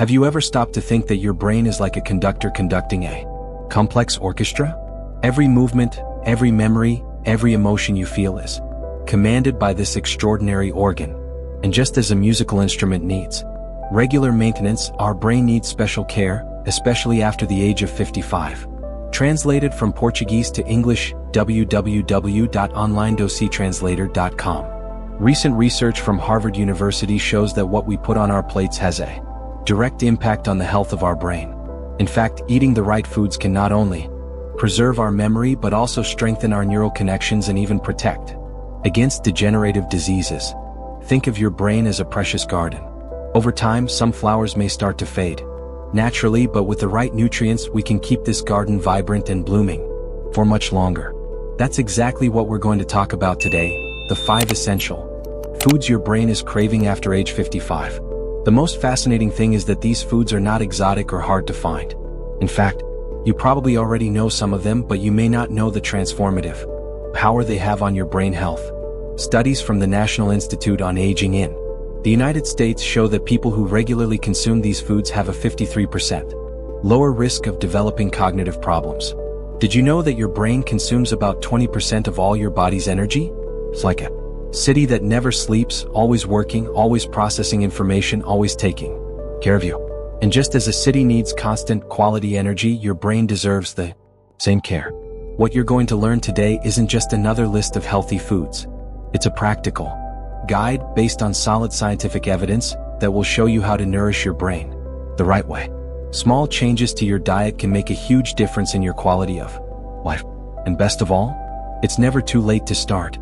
Have you ever stopped to think that your brain is like a conductor conducting a complex orchestra? Every movement, every memory, every emotion you feel is commanded by this extraordinary organ. And just as a musical instrument needs regular maintenance, our brain needs special care, especially after the age of 55. Translated from Portuguese to English, www.onlinedocetranslator.com. Recent research from Harvard University shows that what we put on our plates has a direct impact on the health of our brain. In fact, eating the right foods can not only preserve our memory but also strengthen our neural connections and even protect against degenerative diseases. Think of your brain as a precious garden. Over time, some flowers may start to fade naturally, but with the right nutrients, we can keep this garden vibrant and blooming for much longer. That's exactly what we're going to talk about today, the 5 essential foods your brain is craving after age 55. The most fascinating thing is that these foods are not exotic or hard to find. In fact, you probably already know some of them, but you may not know the transformative power they have on your brain health. Studies from the National Institute on Aging in the United States show that people who regularly consume these foods have a 53% lower risk of developing cognitive problems. Did you know that your brain consumes about 20% of all your body's energy? It's like a city that never sleeps, always working, always processing information, always taking care of you. And just as a city needs constant quality energy, your brain deserves the same care. What you're going to learn today isn't just another list of healthy foods. It's a practical guide based on solid scientific evidence that will show you how to nourish your brain the right way. Small changes to your diet can make a huge difference in your quality of life. And best of all, it's never too late to start.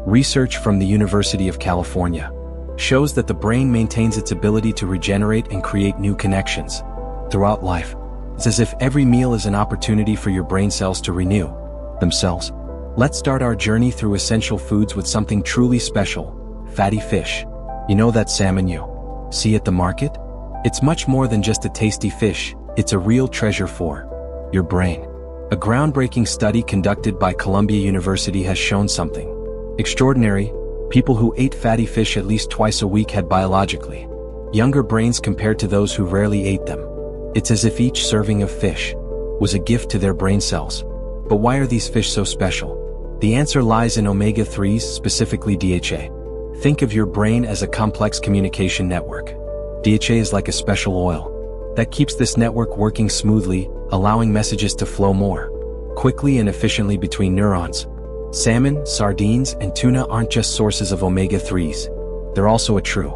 Research from the University of California shows that the brain maintains its ability to regenerate and create new connections throughout life. It's as if every meal is an opportunity for your brain cells to renew themselves. Let's start our journey through essential foods with something truly special: fatty fish. You know that salmon you see at the market? It's much more than just a tasty fish. It's a real treasure for your brain. A groundbreaking study conducted by Columbia University has shown something extraordinary. People who ate fatty fish at least twice a week had biologically younger brains compared to those who rarely ate them. It's as if each serving of fish was a gift to their brain cells. But why are these fish so special? The answer lies in omega-3s, specifically DHA. Think of your brain as a complex communication network. DHA is like a special oil that keeps this network working smoothly, allowing messages to flow more quickly and efficiently between neurons. Salmon, sardines, and tuna aren't just sources of omega-3s. They're also a true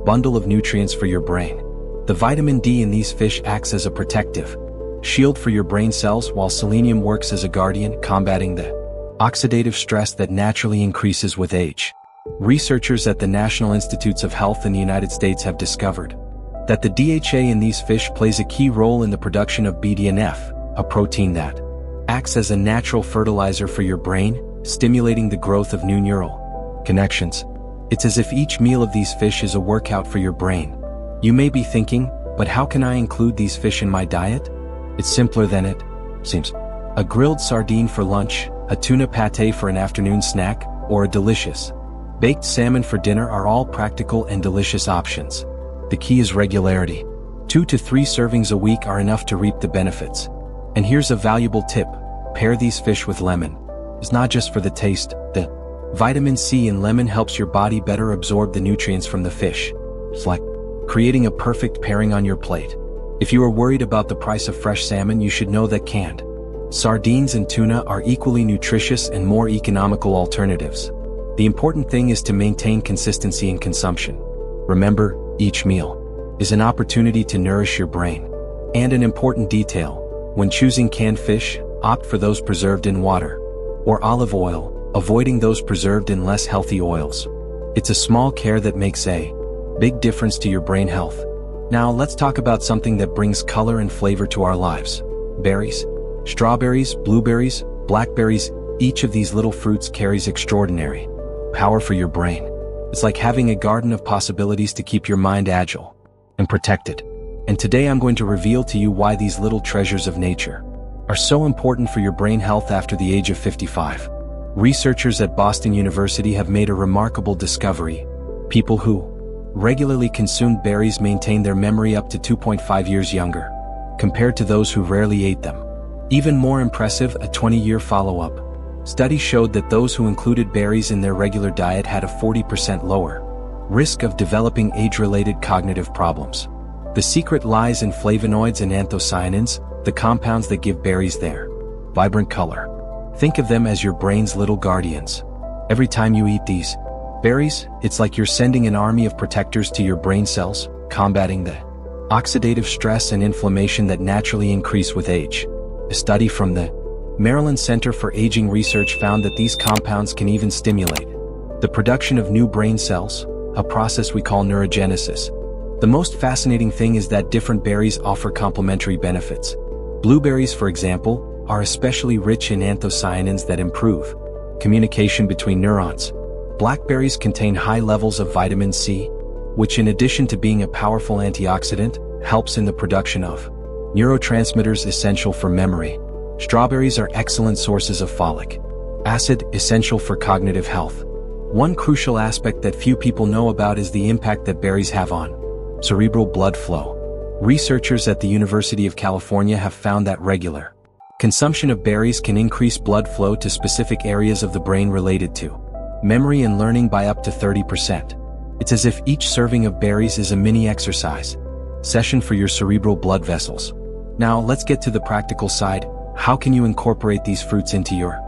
bundle of nutrients for your brain. The vitamin D in these fish acts as a protective shield for your brain cells, while selenium works as a guardian, combating the oxidative stress that naturally increases with age. Researchers at the National Institutes of Health in the United States have discovered that the DHA in these fish plays a key role in the production of BDNF, a protein that acts as a natural fertilizer for your brain, stimulating the growth of new neural connections. It's as if each meal of these fish is a workout for your brain. You may be thinking, but how can I include these fish in my diet? It's simpler than it seems. A grilled sardine for lunch, a tuna pate for an afternoon snack, or a delicious baked salmon for dinner are all practical and delicious options. The key is regularity. 2 to 3 servings a week are enough to reap the benefits. And here's a valuable tip: pair these fish with lemon. It's not just for the taste. The vitamin C in lemon helps your body better absorb the nutrients from the fish. It's like creating a perfect pairing on your plate. If you are worried about the price of fresh salmon, you should know that canned sardines and tuna are equally nutritious and more economical alternatives. The important thing is to maintain consistency in consumption. Remember, each meal is an opportunity to nourish your brain. And an important detail: when choosing canned fish, opt for those preserved in water or olive oil, avoiding those preserved in less healthy oils. It's a small care that makes a big difference to your brain health. Now let's talk about something that brings color and flavor to our lives: berries. Strawberries, blueberries, blackberries, each of these little fruits carries extraordinary power for your brain. It's like having a garden of possibilities to keep your mind agile and protected. And today I'm going to reveal to you why these little treasures of nature are so important for your brain health after the age of 55. Researchers at Boston University have made a remarkable discovery. People who Regularly consumed berries maintain their memory up to 2.5 years younger, compared to those who rarely ate them. Even more impressive, a 20-year follow-up study showed that those who included berries in their regular diet had a 40% lower risk of developing age-related cognitive problems. The secret lies in flavonoids and anthocyanins, the compounds that give berries their vibrant color. Think of them as your brain's little guardians. Every time you eat these berries, it's like you're sending an army of protectors to your brain cells, combating the oxidative stress and inflammation that naturally increase with age. A study from the Maryland Center for Aging Research found that these compounds can even stimulate the production of new brain cells, a process we call neurogenesis. The most fascinating thing is that different berries offer complementary benefits. Blueberries, for example, are especially rich in anthocyanins that improve communication between neurons. Blackberries contain high levels of vitamin C, which in addition to being a powerful antioxidant, helps in the production of neurotransmitters essential for memory. Strawberries are excellent sources of folic acid, essential for cognitive health. One crucial aspect that few people know about is the impact that berries have on cerebral blood flow. Researchers at the University of California have found that regular consumption of berries can increase blood flow to specific areas of the brain related to memory and learning by up to 30%. It's as if each serving of berries is a mini exercise session for your cerebral blood vessels. Now let's get to the practical side. How can you incorporate these fruits into your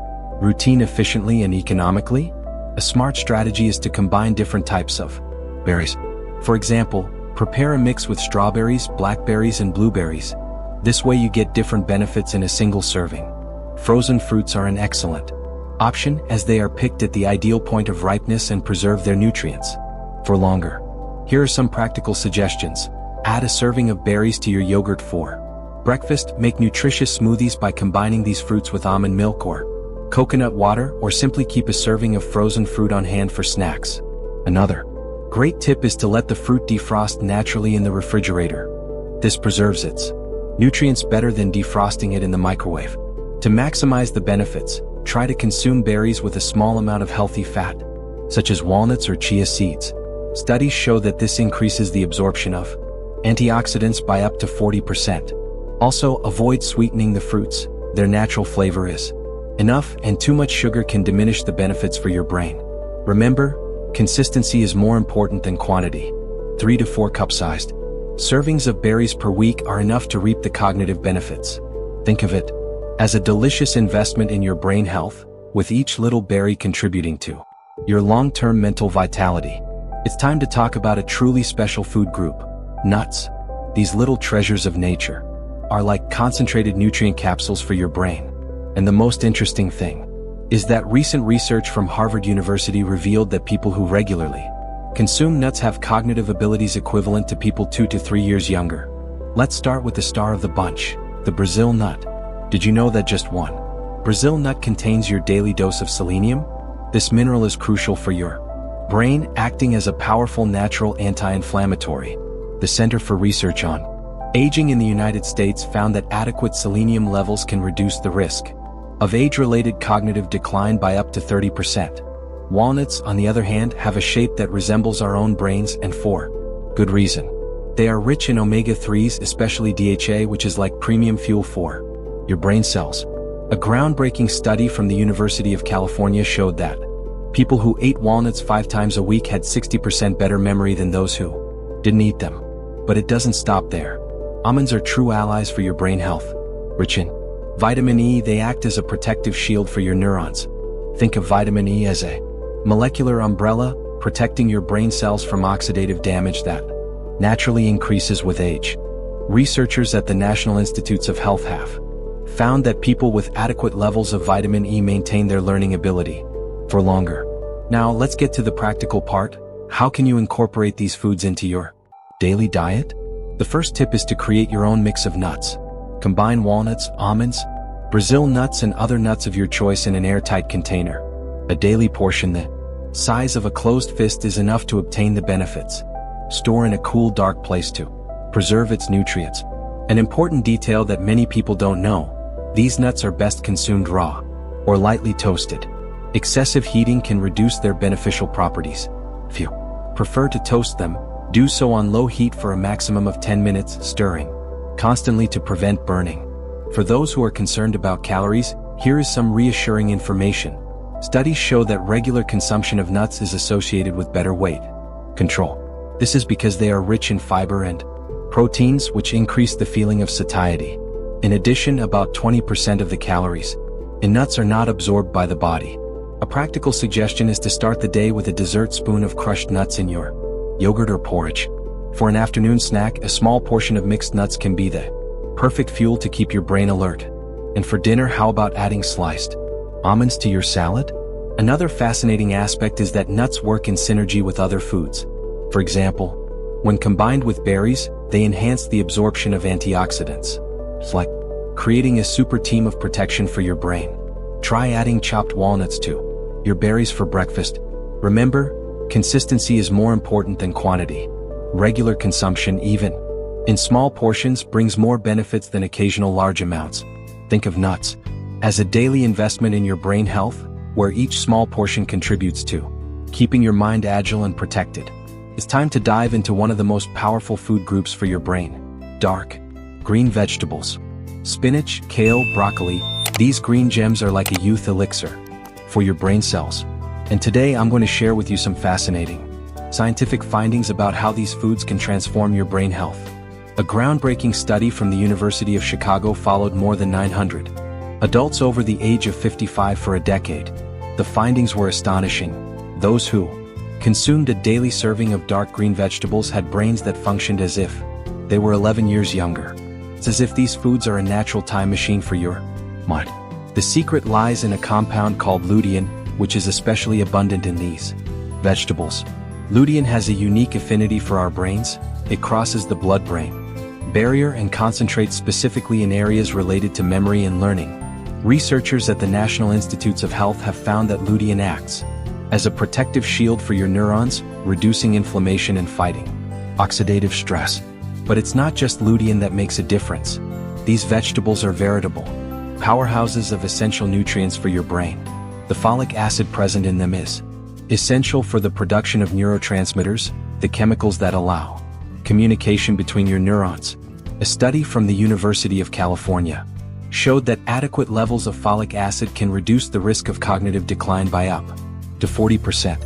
routine efficiently and economically? A smart strategy is to combine different types of berries. For example, prepare a mix with strawberries, blackberries, and blueberries. This way you get different benefits in a single serving. Frozen fruits are an excellent option as they are picked at the ideal point of ripeness and preserve their nutrients for longer. Here are some practical suggestions. Add a serving of berries to your yogurt for breakfast. Make nutritious smoothies by combining these fruits with almond milk or coconut water, or simply keep a serving of frozen fruit on hand for snacks. Another great tip is to let the fruit defrost naturally in the refrigerator. This preserves its nutrients better than defrosting it in the microwave. To maximize the benefits, try to consume berries with a small amount of healthy fat, such as walnuts or chia seeds. Studies show that this increases the absorption of antioxidants by up to 40%. Also, avoid sweetening the fruits. Their natural flavor is enough, and too much sugar can diminish the benefits for your brain. Remember, consistency is more important than quantity. 3 to 4 cup-sized servings of berries per week are enough to reap the cognitive benefits. Think of it as a delicious investment in your brain health, with each little berry contributing to your long-term mental vitality. It's time to talk about a truly special food group: nuts. These little treasures of nature are like concentrated nutrient capsules for your brain. And the most interesting thing is that recent research from Harvard University revealed that people who regularly consume nuts have cognitive abilities equivalent to people 2 to 3 years younger. Let's start with the star of the bunch, the Brazil nut. Did you know that just one Brazil nut contains your daily dose of selenium? This mineral is crucial for your brain, acting as a powerful natural anti-inflammatory. The Center for Research on Aging in the United States found that adequate selenium levels can reduce the risk of age-related cognitive decline by up to 30%. Walnuts, on the other hand, have a shape that resembles our own brains, and for good reason. They are rich in omega-3s, especially DHA, which is like premium fuel for your brain cells. A groundbreaking study from the University of California showed that people who ate walnuts 5 times a week had 60% better memory than those who didn't eat them. But it doesn't stop there. Almonds are true allies for your brain health. Rich in vitamin E, they act as a protective shield for your neurons. Think of vitamin E as a molecular umbrella, protecting your brain cells from oxidative damage that naturally increases with age. Researchers at the National Institutes of Health have found that people with adequate levels of vitamin E maintain their learning ability for longer. Now let's get to the practical part. How can you incorporate these foods into your daily diet? The first tip is to create your own mix of nuts. Combine walnuts, almonds, Brazil nuts, and other nuts of your choice in an airtight container. A daily portion the size of a closed fist is enough to obtain the benefits. Store in a cool, dark place to preserve its nutrients. An important detail that many people don't know: these nuts are best consumed raw or lightly toasted. Excessive heating can reduce their beneficial properties. If you prefer to toast them, Do so on low heat for a maximum of 10 minutes, stirring constantly to prevent burning. For those who are concerned about calories, here is some reassuring information. Studies show that regular consumption of nuts is associated with better weight control. This is because they are rich in fiber and proteins, which increase the feeling of satiety. In addition, about 20% of the calories in nuts are not absorbed by the body. A practical suggestion is to start the day with a dessert spoon of crushed nuts in your yogurt or porridge. For an afternoon snack, a small portion of mixed nuts can be the perfect fuel to keep your brain alert. And for dinner, how about adding sliced almonds to your salad? Another fascinating aspect is that nuts work in synergy with other foods. For example, when combined with berries, they enhance the absorption of antioxidants, like creating a super team of protection for your brain. Try adding chopped walnuts to your berries for breakfast. Remember, consistency is more important than quantity. Regular consumption, even in small portions, brings more benefits than occasional large amounts. Think of nuts as a daily investment in your brain health, where each small portion contributes to keeping your mind agile and protected. It's time to dive into one of the most powerful food groups for your brain: dark green vegetables. Spinach, kale, broccoli, these green gems are like a youth elixir for your brain cells. And today I'm going to share with you some fascinating scientific findings about how these foods can transform your brain health. A groundbreaking study from the University of Chicago followed more than 900 adults over the age of 55 for a decade. The findings were astonishing. Those who consumed a daily serving of dark green vegetables had brains that functioned as if they were 11 years younger. It's as if these foods are a natural time machine for your mind. The secret lies in a compound called lutein, which is especially abundant in these vegetables. Lutein has a unique affinity for our brains. It crosses the blood-brain barrier and concentrates specifically in areas related to memory and learning. Researchers at the National Institutes of Health have found that lutein acts as a protective shield for your neurons, reducing inflammation and fighting oxidative stress. But it's not just lutein that makes a difference. These vegetables are veritable powerhouses of essential nutrients for your brain. The folic acid present in them is essential for the production of neurotransmitters, the chemicals that allow communication between your neurons. A study from the University of California showed that adequate levels of folic acid can reduce the risk of cognitive decline by up to 40%.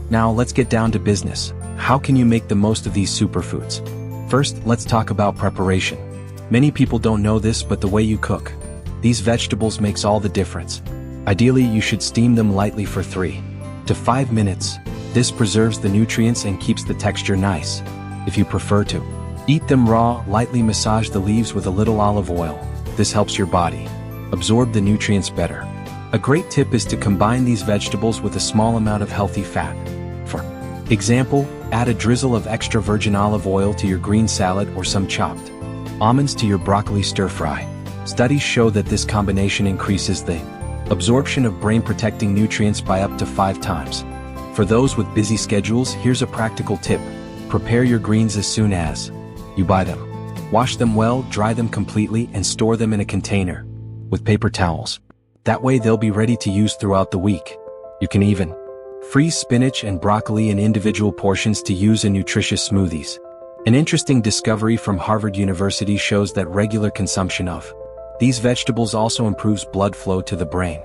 Now let's get down to business. How can you make the most of these superfoods? First, let's talk about preparation. Many people don't know this, but the way you cook these vegetables makes all the difference. Ideally, you should steam them lightly for 3 to 5 minutes. This preserves the nutrients and keeps the texture nice. If you prefer to eat them raw, lightly massage the leaves with a little olive oil. This helps your body absorb the nutrients better. A great tip is to combine these vegetables with a small amount of healthy fat. For example, add a drizzle of extra virgin olive oil to your green salad or some chopped almonds to your broccoli stir-fry. Studies show that this combination increases the absorption of brain-protecting nutrients by up to 5 times. For those with busy schedules, here's a practical tip. Prepare your greens as soon as you buy them. Wash them well, dry them completely, and store them in a container with paper towels. That way they'll be ready to use throughout the week. You can even freeze spinach and broccoli in individual portions to use in nutritious smoothies. An interesting discovery from Harvard University shows that regular consumption of these vegetables also improves blood flow to the brain.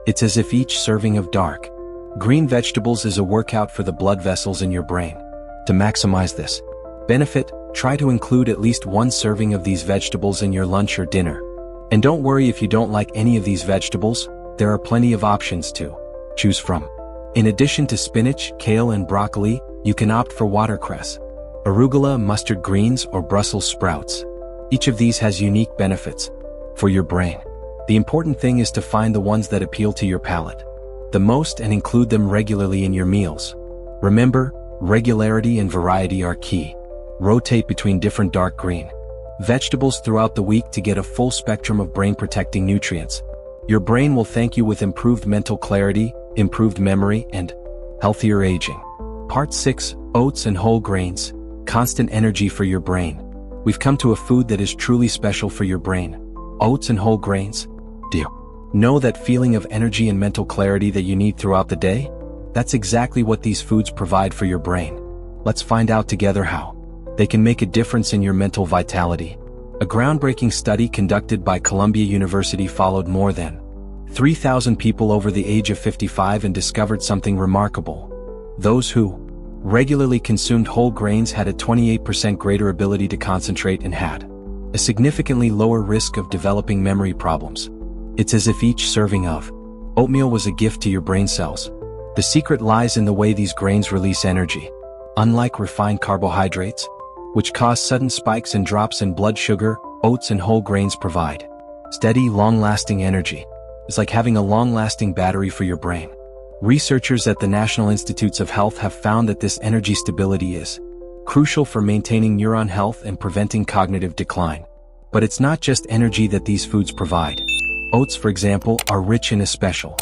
It's as if each serving of dark green vegetables is a workout for the blood vessels in your brain. To maximize this benefit, try to include at least 1 serving of these vegetables in your lunch or dinner. And don't worry if you don't like any of these vegetables, there are plenty of options to choose from. In addition to spinach, kale, and broccoli, you can opt for watercress, arugula, mustard greens, or Brussels sprouts. Each of these has unique benefits for your brain. The important thing is to find the ones that appeal to your palate the most and include them regularly in your meals. Remember, regularity and variety are key. Rotate between different dark green vegetables throughout the week to get a full spectrum of brain-protecting nutrients. Your brain will thank you with improved mental clarity, improved memory, and healthier aging. Part 6, Oats and Whole Grains, Constant Energy for Your Brain. We've come to a food that is truly special for your brain. Oats and whole grains. Do you know that feeling of energy and mental clarity that you need throughout the day? That's exactly what these foods provide for your brain. Let's find out together how. They can make a difference in your mental vitality. A groundbreaking study conducted by Columbia University followed more than 3,000 people over the age of 55 and discovered something remarkable. Those who regularly consumed whole grains had a 28% greater ability to concentrate and had a significantly lower risk of developing memory problems. It's as if each serving of oatmeal was a gift to your brain cells. The secret lies in the way these grains release energy. Unlike refined carbohydrates, which cause sudden spikes and drops in blood sugar, oats and whole grains provide steady, long-lasting energy. It's like having a long-lasting battery for your brain. Researchers at the National Institutes of Health have found that this energy stability is crucial for maintaining neuron health and preventing cognitive decline. But it's not just energy that these foods provide. Oats, for example, are rich in a special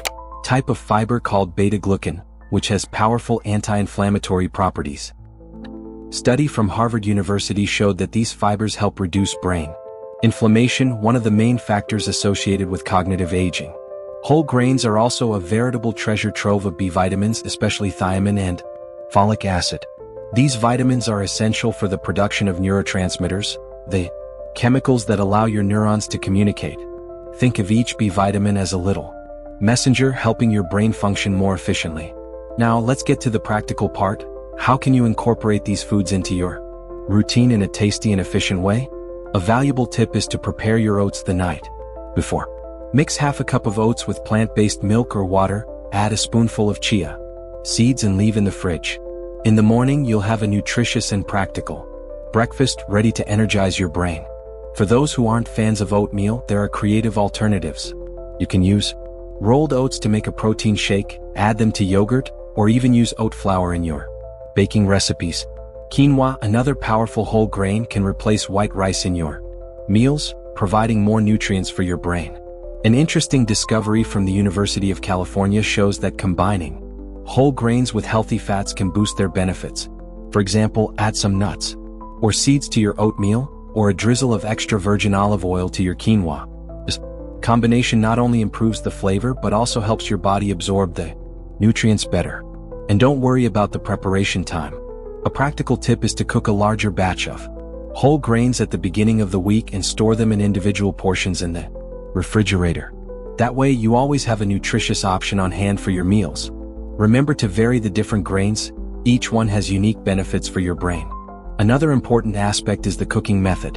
type of fiber called beta-glucan, which has powerful anti-inflammatory properties. Study from Harvard University showed that these fibers help reduce brain inflammation, one of the main factors associated with cognitive aging. Whole grains are also a veritable treasure trove of B vitamins, especially thiamine and folic acid. These vitamins are essential for the production of neurotransmitters, the chemicals that allow your neurons to communicate. Think of each B vitamin as a little messenger helping your brain function more efficiently. Now let's get to the practical part. How can you incorporate these foods into your routine in a tasty and efficient way? A valuable tip is to prepare your oats the night before. Mix half a cup of oats with plant-based milk or water, add a spoonful of chia seeds and leave in the fridge. In the morning, you'll have a nutritious and practical breakfast ready to energize your brain. For those who aren't fans of oatmeal, there are creative alternatives. You can use rolled oats to make a protein shake, add them to yogurt, or even use oat flour in your baking recipes. Quinoa, another powerful whole grain, can replace white rice in your meals, providing more nutrients for your brain. An interesting discovery from the University of California shows that combining whole grains with healthy fats can boost their benefits. For example, add some nuts or seeds to your oatmeal, or a drizzle of extra virgin olive oil to your quinoa. This combination not only improves the flavor but also helps your body absorb the nutrients better. And don't worry about the preparation time. A practical tip is to cook a larger batch of whole grains at the beginning of the week and store them in individual portions in the refrigerator. That way you always have a nutritious option on hand for your meals. Remember to vary the different grains. Each one has unique benefits for your brain. Another important aspect is the cooking method.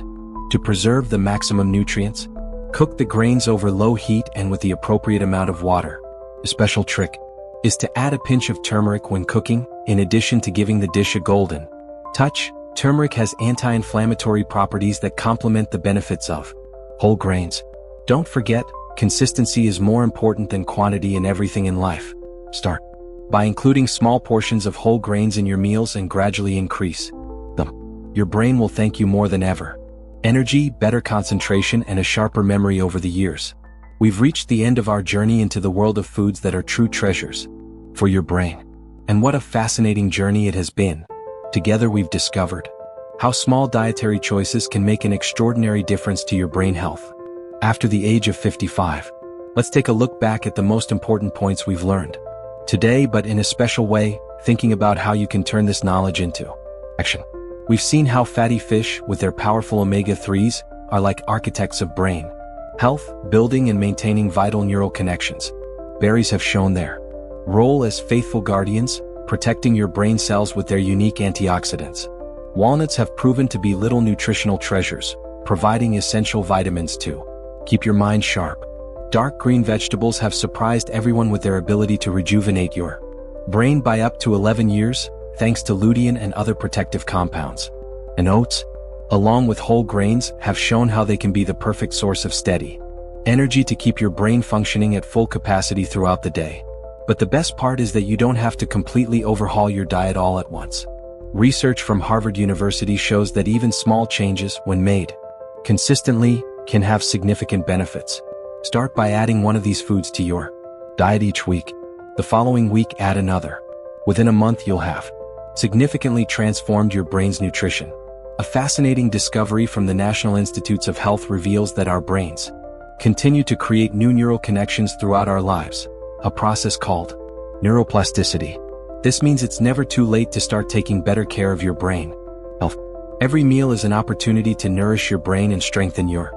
To preserve the maximum nutrients, cook the grains over low heat and with the appropriate amount of water. A special trick is to add a pinch of turmeric when cooking. In addition to giving the dish a golden touch, turmeric has anti-inflammatory properties that complement the benefits of whole grains. Don't forget, consistency is more important than quantity in everything in life. Start by including small portions of whole grains in your meals and gradually increase them. Your brain will thank you more than ever. Energy, better concentration, and a sharper memory over the years. We've reached the end of our journey into the world of foods that are true treasures for your brain. And what a fascinating journey it has been. Together we've discovered how small dietary choices can make an extraordinary difference to your brain health. After the age of 55, let's take a look back at the most important points we've learned today, but in a special way, thinking about how you can turn this knowledge into action. We've seen how fatty fish, with their powerful omega-3s, are like architects of brain health, building and maintaining vital neural connections. Berries have shown their role as faithful guardians, protecting your brain cells with their unique antioxidants. Walnuts have proven to be little nutritional treasures, providing essential vitamins to keep your mind sharp. Dark green vegetables have surprised everyone with their ability to rejuvenate your brain by up to 11 years, thanks to lutein and other protective compounds. And oats, along with whole grains, have shown how they can be the perfect source of steady energy to keep your brain functioning at full capacity throughout the day. But the best part is that you don't have to completely overhaul your diet all at once. Research from Harvard University shows that even small changes, when made consistently, can have significant benefits. Start by adding one of these foods to your diet each week. The following week, add another. Within a month, you'll have significantly transformed your brain's nutrition. A fascinating discovery from the National Institutes of Health reveals that our brains continue to create new neural connections throughout our lives, a process called neuroplasticity. This means it's never too late to start taking better care of your brain health. Every meal is an opportunity to nourish your brain and strengthen your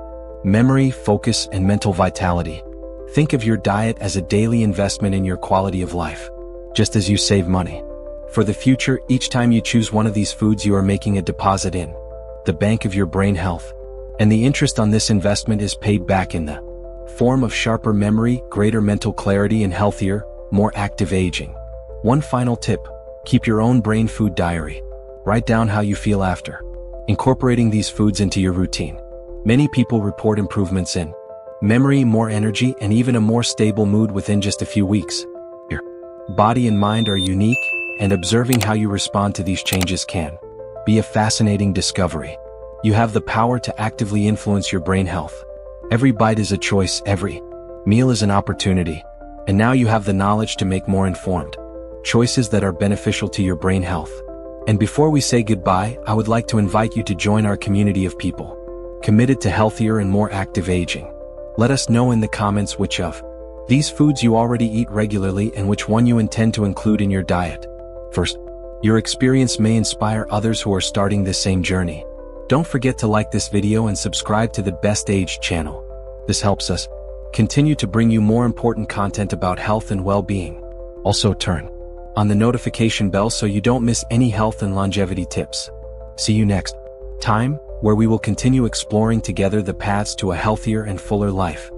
memory, focus, and mental vitality. Think of your diet as a daily investment in your quality of life, just as you save money. For the future, each time you choose one of these foods, you are making a deposit in the bank of your brain health. And the interest on this investment is paid back in the form of sharper memory, greater mental clarity, and healthier, more active aging. One final tip: keep your own brain food diary. Write down how you feel after incorporating these foods into your routine. Many people report improvements in memory, more energy, and even a more stable mood within just a few weeks. Your body and mind are unique, and observing how you respond to these changes can be a fascinating discovery. You have the power to actively influence your brain health. Every bite is a choice, every meal is an opportunity, and now you have the knowledge to make more informed choices that are beneficial to your brain health. And before we say goodbye, I would like to invite you to join our community of people committed to healthier and more active aging. Let us know in the comments which of these foods you already eat regularly and which one you intend to include in your diet. First, your experience may inspire others who are starting this same journey. Don't forget to like this video and subscribe to the Best Age channel. This helps us continue to bring you more important content about health and well-being. Also turn on the notification bell so you don't miss any health and longevity tips. See you next time, where we will continue exploring together the paths to a healthier and fuller life.